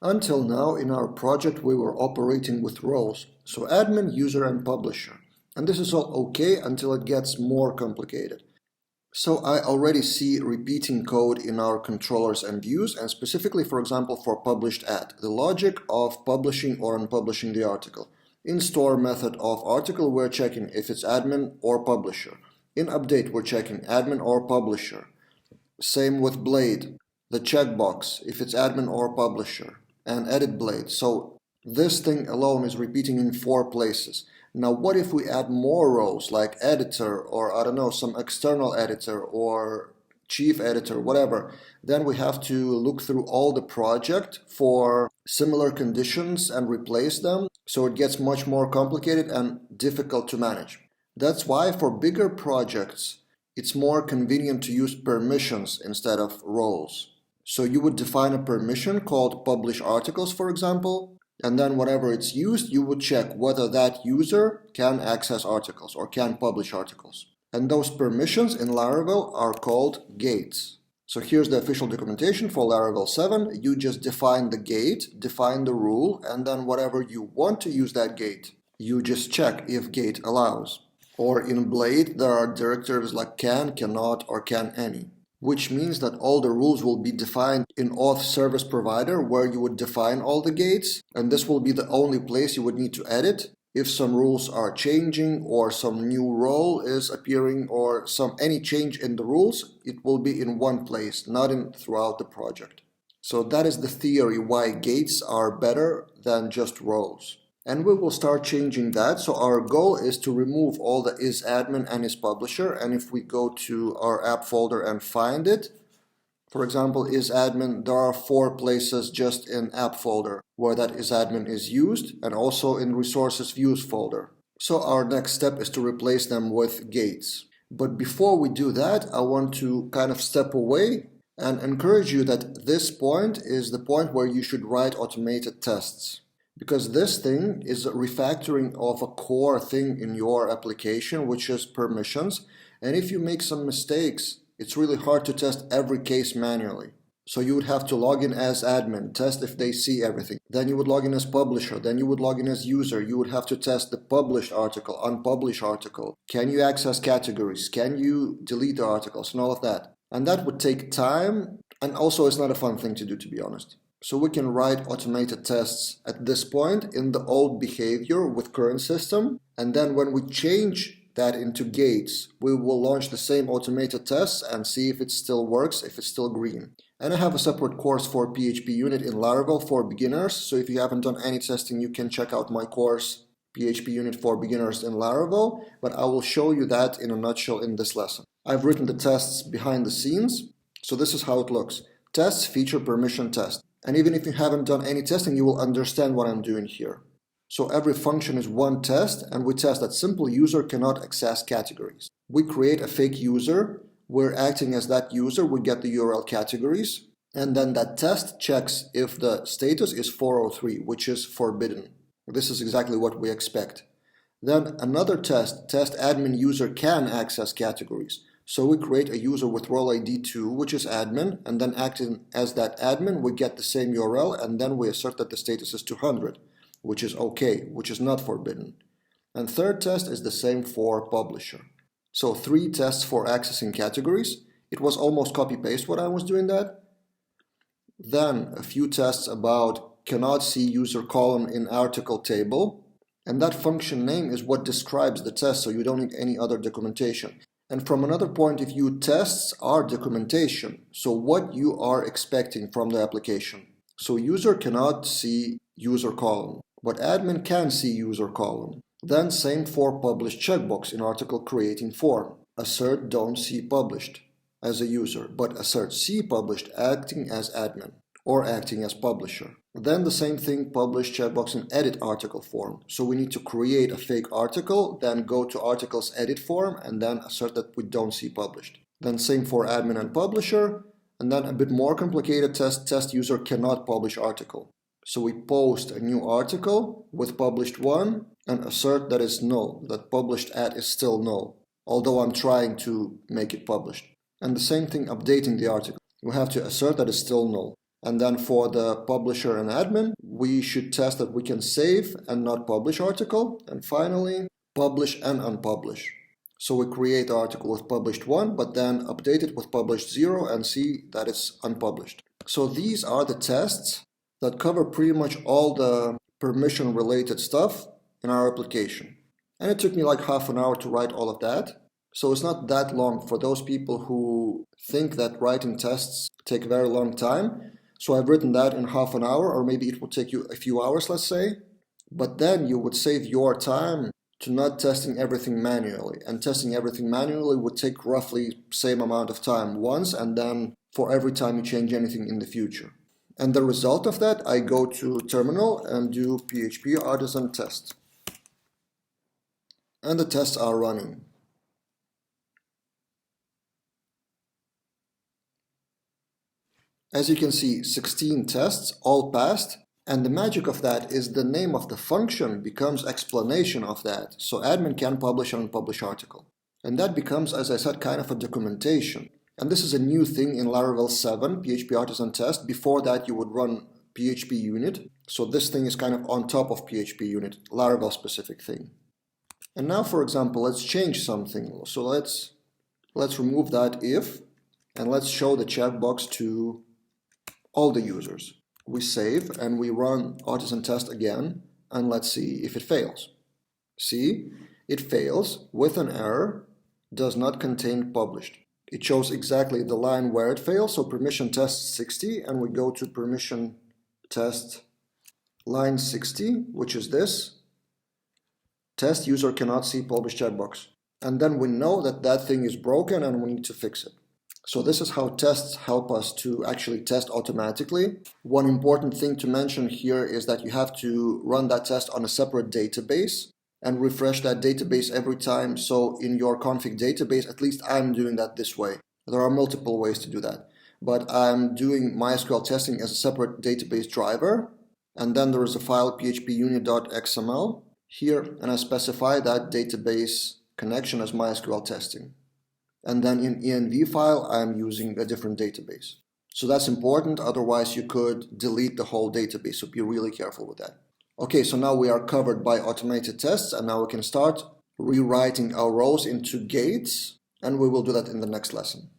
Until now, in our project, we were operating with roles, so admin, user, and publisher. And this is all okay until it gets more complicated. So I already see repeating code in our controllers and views, and specifically, for example, for published at, the logic of publishing or unpublishing the article. In store method of article, we're checking if it's admin or publisher. In update, we're checking admin or publisher. Same with blade, the checkbox, if it's admin or publisher, and edit blade. So this thing alone is repeating in 4 places. Now, what if we add more roles like editor or, I don't know, some external editor or chief editor, whatever? Then we have to look through all the project for similar conditions and replace them. So it gets much more complicated and difficult to manage. That's why for bigger projects, it's more convenient to use permissions instead of roles. So you would define a permission called publish articles, for example, and then whenever it's used, you would check whether that user can access articles or can publish articles. And those permissions in Laravel are called gates. So here's the official documentation for Laravel 7. You just define the gate, define the rule, and then whatever you want to use that gate, you just check if gate allows. Or in Blade, there are directives like can, cannot, or can any, which means that all the rules will be defined in auth service provider where you would define all the gates, and this will be the only place you would need to edit if some rules are changing or some new role is appearing or any change in the rules. It will be in one place, not in throughout the project. So that is the theory why gates are better than just roles. And we will start changing that. So our goal is to remove all the isAdmin and isPublisher. And if we go to our app folder and find it, for example, isAdmin, there are 4 places just in app folder where that isAdmin is used, and also in resources views folder. So our next step is to replace them with gates. But before we do that, I want to kind of step away and encourage you that this point is the point where you should write automated tests. Because this thing is a refactoring of a core thing in your application, which is permissions. And if you make some mistakes, it's really hard to test every case manually. So you would have to log in as admin, test if they see everything. Then you would log in as publisher. Then you would log in as user. You would have to test the published article, unpublished article. Can you access categories? Can you delete the articles and all of that? And that would take time. And also it's not a fun thing to do, to be honest. So we can write automated tests at this point in the old behavior with current system. And then when we change that into gates, we will launch the same automated tests and see if it still works, if it's still green. And I have a separate course for PHP Unit in Laravel for beginners. So if you haven't done any testing, you can check out my course, PHP Unit for Beginners in Laravel. But I will show you that in a nutshell in this lesson. I've written the tests behind the scenes. So this is how it looks. Tests, feature, permission, test. And even if you haven't done any testing, you will understand what I'm doing here. So every function is one test, and we test that simple user cannot access categories. We create a fake user. We're acting as that user. We get the URL categories. And then that test checks if the status is 403, which is forbidden. This is exactly what we expect. Then another test admin user can access categories. So we create a user with role ID 2, which is admin, and then acting as that admin, we get the same URL, and then we assert that the status is 200, which is okay, which is not forbidden. And third test is the same for publisher. So 3 tests for accessing categories. It was almost copy-paste what I was doing that. Then a few tests about cannot see user column in article table. And that function name is what describes the test, so you don't need any other documentation. And from another point of view, tests are documentation. So what you are expecting from the application. So user cannot see user column, but admin can see user column. Then same for published checkbox in article creating form. Assert don't see published as a user, but assert see published acting as admin or acting as publisher. Then the same thing, publish checkbox in edit article form. So we need to create a fake article, then go to articles edit form, and then assert that we don't see published. Then same for admin and publisher, and then a bit more complicated test user cannot publish article. So we post a new article with published one and assert that is null, that published at is still null, although I'm trying to make it published. And the same thing updating the article. We have to assert that it's still null. And then for the publisher and admin, we should test that we can save and not publish article. And finally, publish and unpublish. So we create the article with published 1, but then update it with published 0 and see that it's unpublished. So these are the tests that cover pretty much all the permission related stuff in our application. And it took me like half an hour to write all of that. So it's not that long for those people who think that writing tests take a very long time. So I've written that in half an hour, or maybe it will take you a few hours, let's say. But then you would save your time to not testing everything manually. And testing everything manually would take roughly same amount of time once, and then for every time you change anything in the future. And the result of that, I go to terminal and do PHP artisan test. And the tests are running. As you can see, 16 tests, all passed. And the magic of that is the name of the function becomes explanation of that. So admin can publish and unpublish article. And that becomes, as I said, kind of a documentation. And this is a new thing in Laravel 7, PHP artisan test. Before that, you would run PHP unit. So this thing is kind of on top of PHP unit, Laravel specific thing. And now, for example, let's change something. So let's remove that if, and let's show the checkbox to all the users. We save and we run artisan test again, and let's see if it fails. See, it fails with an error, does not contain published. It shows exactly the line where it fails, so permission test 60, and we go to permission test line 60, which is this. Test user cannot see published checkbox. And then we know that that thing is broken and we need to fix it. So this is how tests help us to actually test automatically. One important thing to mention here is that you have to run that test on a separate database and refresh that database every time. So in your config database, at least I'm doing that this way. There are multiple ways to do that. But I'm doing MySQL testing as a separate database driver. And then there is a file phpunit.xml here, and I specify that database connection as MySQL testing. And then in env file, I'm using a different database. So that's important, otherwise you could delete the whole database, so be really careful with that. Okay, so now we are covered by automated tests, and now we can start rewriting our rows into gates, and we will do that in the next lesson.